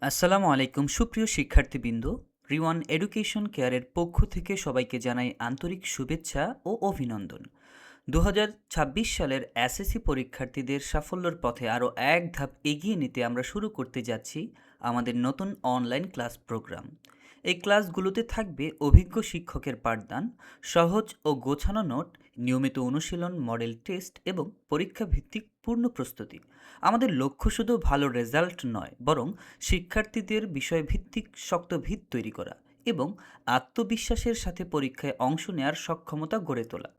আসসালামু আলাইকুম সুপ্রিয় শিক্ষার্থীবৃন্দ। রিওয়ান এডুকেশন কেয়ারের পক্ষ থেকে সবাইকে জানাই আন্তরিক শুভেচ্ছা ও অভিনন্দন। 2026 সালের এসএসসি পরীক্ষার্থীদের সাফল্যের পথে আরও এক ধাপ এগিয়ে নিতে আমরা শুরু করতে যাচ্ছি আমাদের নতুন অনলাইন ক্লাস প্রোগ্রাম। এই ক্লাসগুলোতে থাকবে অভিজ্ঞ শিক্ষকের পাঠদান, সহজ ও গোছানো নোট, নিয়মিত অনুশীলন, মডেল টেস্ট এবং পরীক্ষা ভিত্তিক পূর্ণ প্রস্তুতি। আমাদের লক্ষ্য শুধু ভালো রেজাল্ট নয়, বরং শিক্ষার্থীদের বিষয়ভিত্তিক শক্ত ভিত তৈরি করা এবং আত্মবিশ্বাসের সাথে পরীক্ষায় অংশ নেওয়ার সক্ষমতা গড়ে তোলা।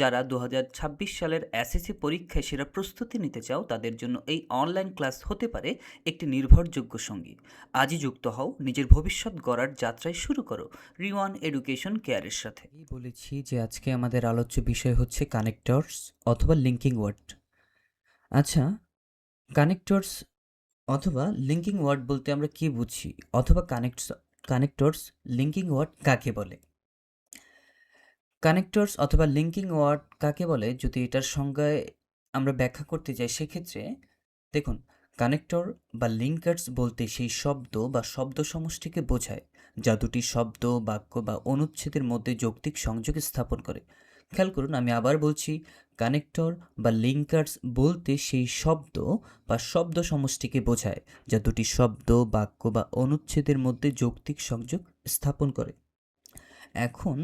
যারা 2026 সালের এসএসসি পরীক্ষায় সেরা প্রস্তুতি নিতে চাও, তাদের জন্য এই অনলাইন ক্লাস হতে পারে একটি নির্ভরযোগ্য সঙ্গী। আজই যুক্ত হও, নিজের ভবিষ্যৎ গড়ার যাত্রায় শুরু করো রিওয়ান এডুকেশন কেয়ারের সাথে। বলেছি যে আজকে আমাদের আলোচ্য বিষয় হচ্ছে কানেক্টরস অথবা লিঙ্কিং ওয়ার্ড। আচ্ছা, কানেক্টরস অথবা লিঙ্কিং ওয়ার্ড বলতে আমরা কি বুঝি, অথবা কানেক্টরস লিঙ্কিং ওয়ার্ড কাকে বলে? কানেক্টরস অথবা লিঙ্কিং ওয়ার্ড কাকে বলে যদি এটার সংজ্ঞায় আমরা ব্যাখ্যা করতে যাই, সেক্ষেত্রে দেখুন, কানেক্টর বা লিঙ্কার্স বলতে সেই শব্দ বা শব্দ সমষ্টিকে বোঝায় যা দুটি শব্দ, বাক্য বা অনুচ্ছেদের মধ্যে যৌক্তিক সংযোগ স্থাপন করে। খেয়াল করুন, আমি আবার বলছি, কানেক্টর বা লিঙ্কার্স বলতে সেই শব্দ বা শব্দ সমষ্টিকে বোঝায় যা দুটি শব্দ, বাক্য বা অনুচ্ছেদের মধ্যে যৌক্তিক সংযোগ স্থাপন করে। এখন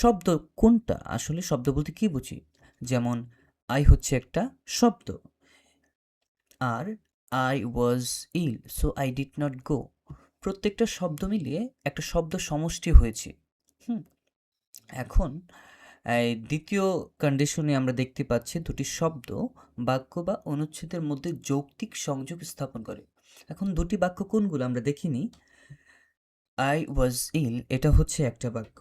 শব্দ কোনটা? আসলে শব্দ বলতে কি বুঝি? যেমন আই হচ্ছে একটা শব্দ, আর I was ill so I did not go. প্রত্যেকটা শব্দ মিলিয়ে একটা শব্দ সমষ্টি হয়েছে। হুম এখন এই দ্বিতীয় কন্ডিশনে আমরা দেখতে পাচ্ছি দুটি শব্দ, বাক্য বা অনুচ্ছেদের মধ্যে যৌক্তিক সংযোগ স্থাপন করে। এখন দুটি বাক্য কোনগুলো আমরা দেখিনি। আই ওয়াজ ইল এটা হচ্ছে একটা বাক্য,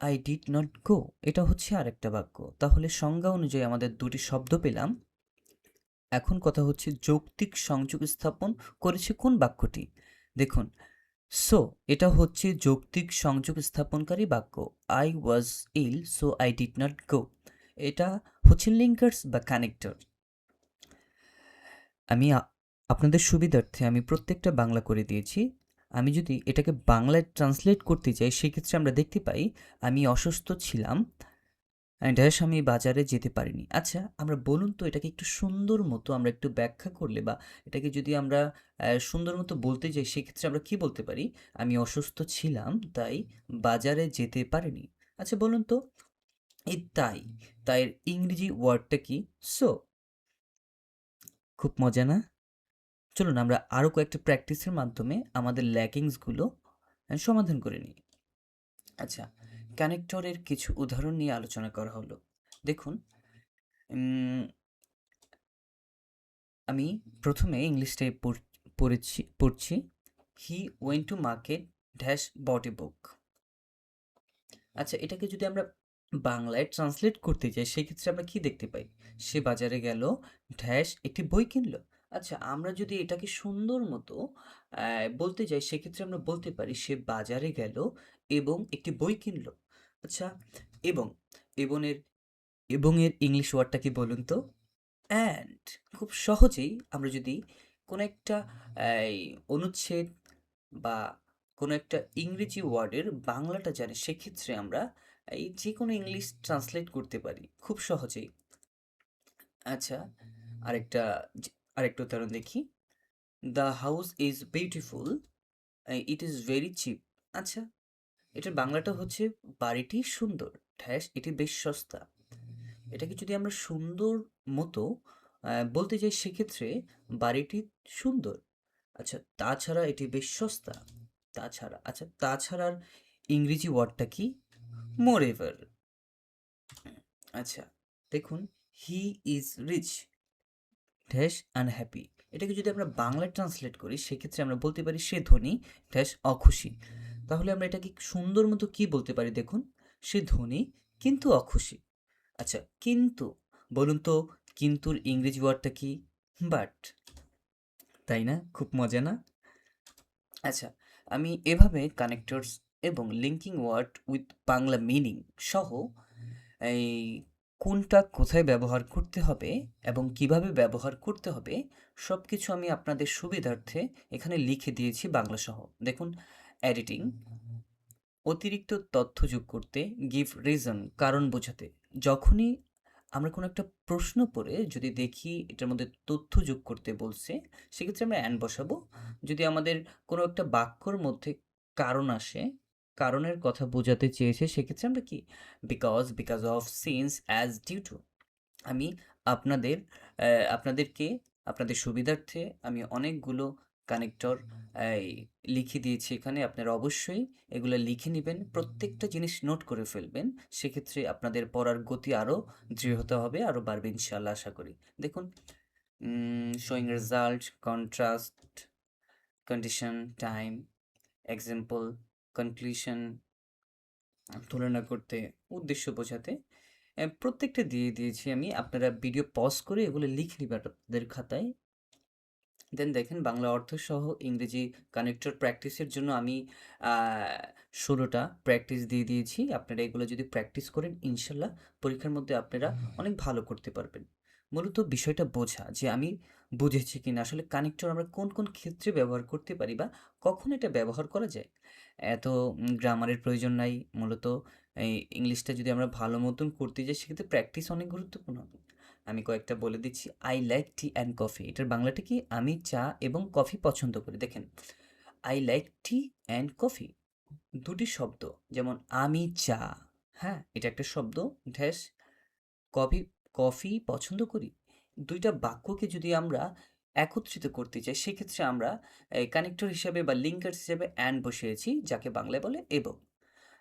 আই ডিড নট গো এটা হচ্ছে আরেকটা বাক্য। তাহলে সংজ্ঞা অনুযায়ী আমাদের দুটি শব্দ পেলাম। এখন কথা হচ্ছে যৌক্তিক সংযোগ স্থাপন করেছে কোন বাক্যটি? দেখুন, সো এটা হচ্ছে যৌক্তিক সংযোগ স্থাপনকারী বাক্য। I was ill so I did not go, এটা হচ্ছে লিঙ্কার্স বা কানেক্টর। আমি আপনাদের সুবিধার্থে আমি প্রত্যেকটা বাংলা করে দিয়েছি। আমি যদি এটাকে বাংলায় ট্রান্সলেট করতে চাই, সেক্ষেত্রে আমরা দেখতে পাই আমি অসুস্থ ছিলাম, ড্যাশ আমি বাজারে যেতে পারিনি। আচ্ছা, আমরা বলুন তো এটাকে একটু সুন্দর মতো আমরা একটু ব্যাখ্যা করলে, বা এটাকে যদি আমরা সুন্দর মতো বলতে যাই, সেক্ষেত্রে আমরা কি বলতে পারি? আমি অসুস্থ ছিলাম তাই বাজারে যেতে পারিনি। আচ্ছা বলুন তো, এই তাই, তাইয়ের ইংরেজি ওয়ার্ডটা কি? সো। খুব মজা না? চলুন আমরা আরও কয়েকটা প্র্যাকটিসের মাধ্যমে আমাদের ল্যাকিংসগুলো সমাধান করে নিই। আচ্ছা, কানেক্টরের কিছু উদাহরণ নিয়ে আলোচনা করা হলো। দেখুন, উম, আমি প্রথমে ইংলিশটাই পড়ছি। He went to market dash bought a book. আচ্ছা, এটাকে যদি আমরা বাংলায় ট্রান্সলেট করতে যাই, সেক্ষেত্রে আমরা কি দেখতে পাই? সে বাজারে গেল ড্যাশ একটি বই কিনলো। আচ্ছা, আমরা যদি এটাকে সুন্দর মতো বলতে যাই, সেক্ষেত্রে আমরা বলতে পারি সে বাজারে গেল এবং একটি বই কিনলো। আচ্ছা, এবং এবং এর ইংলিশ ওয়ার্ডটা কি বলুন তো? অ্যান্ড। খুব সহজেই আমরা যদি কোনো একটা এই অনুচ্ছেদ বা কোনো একটা ইংরেজি ওয়ার্ডের বাংলাটা জানি, সেক্ষেত্রে আমরা এই যে কোনো ইংলিশ ট্রান্সলেট করতে পারি খুব সহজেই। আচ্ছা, আরেকটা আরেকটা উদাহরণ দেখি। The house is beautiful, it is very chip. আচ্ছা, এটার বাংলাটা হচ্ছে বাড়িটি সুন্দর ড্যাশ এটি বেশ সস্তা। এটাকে যদি আমরা সুন্দর মতো বলতে যাই, সেক্ষেত্রে বাড়িটি সুন্দর। আচ্ছা, তাছাড়া এটি বেশ সস্তা। আচ্ছা, তাছাড়ার ইংরেজি ওয়ার্ডটা কি? Moreover. আচ্ছা, দেখুন, he is rich dash unhappy. এটাকে যদি আমরা বাংলায় ট্রান্সলেট করি, সেক্ষেত্রে আমরা বলতে পারি সে ধনী ড্যাশ অখুশি। তাহলে আমরা এটাকে সুন্দর মতো কি বলতে পারি? দেখুন, সে ধনী কিন্তু অখুশি। আচ্ছা, কিন্তু বলুন তো, কিন্তুর ইংরেজি ওয়ার্ডটা কি? বাট। তাই না? খুব মজা না? আচ্ছা, আমি এভাবে কানেক্টরস এবং linking word with Bangla meaning সহ এই কোনটা কোথায় ব্যবহার করতে হবে এবং কিভাবে ব্যবহার করতে হবে সব কিছু আমি আপনাদের সুবিধার্থে এখানে লিখে দিয়েছি বাংলা সহ। দেখুন, এডিটিং, অতিরিক্ত তথ্য যোগ করতে, গিভ রিজন, কারণ বোঝাতে। যখনই আমরা কোনো একটা প্রশ্ন পড়ে যদি দেখি এটার মধ্যে তথ্য যোগ করতে বলছে, সেক্ষেত্রে আমরা অ্যান্ড বসাবো। যদি আমাদের কোনো একটা বাক্যর মধ্যে কারণ আসে, কারণের কথা বোঝাতে চেয়েছে, সেক্ষেত্রে আমরা কি because, because of, since, as, due to. আমি আপনাদের আপনাদেরকে আপনাদের সুবিধার্থে আমি অনেকগুলো কানেক্টর লিখে দিয়েছি এখানে। আপনারা অবশ্যই এগুলো লিখে নেবেন, প্রত্যেকটা জিনিস নোট করে ফেলবেন। সেক্ষেত্রে আপনাদের পড়ার গতি আরও দৃঢ়তা হবে, আরও বাড়বে ইনশাআল্লাহ আশা করি। দেখুন, showing result, contrast, condition, time, example, conclusion, তুলনা করতে, উদ্দেশ্য বোঝাতে, প্রত্যেকটা দিয়ে দিয়েছি আমি। আপনারা ভিডিও পজ করে এগুলো লিখে নিবেন আপনাদের খাতায়। দেন দেখেন, বাংলা অর্থসহ ইংরেজি কানেক্টর প্র্যাকটিসের জন্য আমি 16টা প্র্যাকটিস দিয়ে দিয়েছি। আপনারা এগুলো যদি প্র্যাকটিস করেন, ইনশাল্লাহ পরীক্ষার মধ্যে আপনারা অনেক ভালো করতে পারবেন। মূলত বিষয়টা বোঝা যে আমি বুঝেছি কিনা, আসলে কানেক্টর আমরা কোন কোন ক্ষেত্রে ব্যবহার করতে পারি বা কখন এটা ব্যবহার করা যায়। এত গ্রামারের প্রয়োজন নাই। মূলত এই ইংলিশটা যদি আমরা ভালো মতন করতে যাই, সেক্ষেত্রে প্র্যাকটিস অনেক গুরুত্বপূর্ণ। আমি কয়েকটা বলে দিচ্ছি। I like tea and coffee, এটার বাংলাটা কি? আমি চা এবং কফি পছন্দ করি। দেখেন, I like tea and coffee দুটি শব্দ। যেমন আমি চা, হ্যাঁ, এটা একটা শব্দ, ড্যাশ কফি, কফি পছন্দ করি। দুইটা বাক্যকে যদি আমরা একত্রিত করতে চাই, সেক্ষেত্রে আমরা কানেক্টর হিসাবে বা লিঙ্কার্স হিসেবে অ্যান্ড বসিয়েছি, যাকে বাংলায় বলে এবং।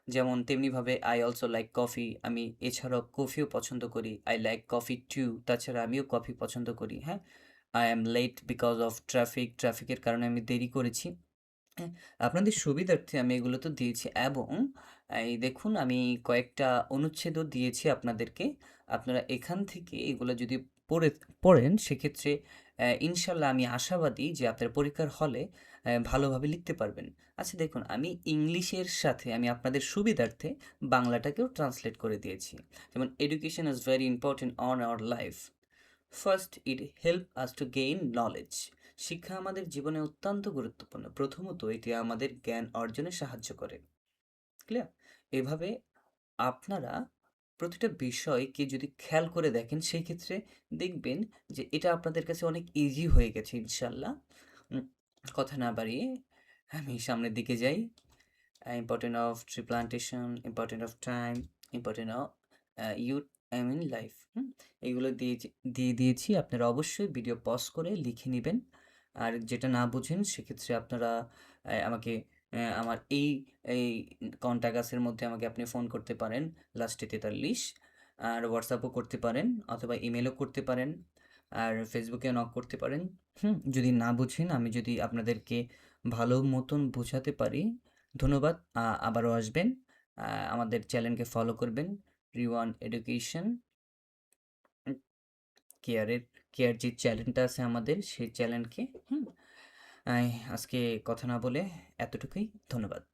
যেমন তেমনিভাবে আই অলসো লাইক কফি, আমি এছাড়াও কফিও পছন্দ করি। আই লাইক কফি টু, তাছাড়া আমিও কফি পছন্দ করি। হ্যাঁ, I am late because of traffic, ট্রাফিকের কারণে আমি দেরি করেছি। হ্যাঁ, আপনাদের সুবিধার্থে আমি এগুলো তো দিয়েছি এবং এই দেখুন, আমি কয়েকটা অনুচ্ছেদও দিয়েছি আপনাদেরকে। আপনারা এখান থেকে এগুলো যদি পড়ে পড়েন, সেক্ষেত্রে ইনশাল্লাহ আমি আশাবাদী যে আপনার পরীক্ষার হলে ভালোভাবে লিখতে পারবেন। আচ্ছা দেখুন, আমি ইংলিশের সাথে আমি আপনাদের সুবিধার্থে বাংলাটাকেও ট্রান্সলেট করে দিয়েছি। যেমন, education is very important on our life. First, it help us to gain knowledge. শিক্ষা আমাদের জীবনে অত্যন্ত গুরুত্বপূর্ণ। প্রথমত, এটি আমাদের জ্ঞান অর্জনে সাহায্য করে। ক্লিয়ার? এভাবে আপনারা প্রতিটা বিষয়কে যদি খেয়াল করে দেখেন, সেই ক্ষেত্রে দেখবেন যে এটা আপনাদের কাছে অনেক ইজি হয়ে গেছে ইনশাল্লাহ। উম, কথা না বাড়িয়ে আমি সামনের দিকে যাই। Important of tree plantation, important of time, important of youth, I mean life. এগুলো দিয়ে দিয়েছি। আপনারা অবশ্যই ভিডিও পজ করে লিখে নেবেন। আর যেটা না বুঝেন, সেক্ষেত্রে আপনারা আমাকে আমার এই কন্টাক্ট মধ্যে আমাকে আপনি ফোন করতে পারেন, লাস্টে 43। আর হোয়াটসঅ্যাপও করতে পারেন, অথবা ইমেলও করতে পারেন, আর ফেসবুকে নক করতে পারেন। যদি না বুঝেন, আমি যদি আপনাদেরকে ভালো মতন বোঝাতে পারি, ধন্যবাদ। আবারও আসবেন। আমাদের চ্যানেলকে ফলো করবেন, রিওয়ান এডুকেশন কেয়ারের, কেয়ার যে চ্যানেলটা আছে আমাদের, সেই চ্যানেলকে। আজকে কথা না বলে এতটুকুই। ধন্যবাদ।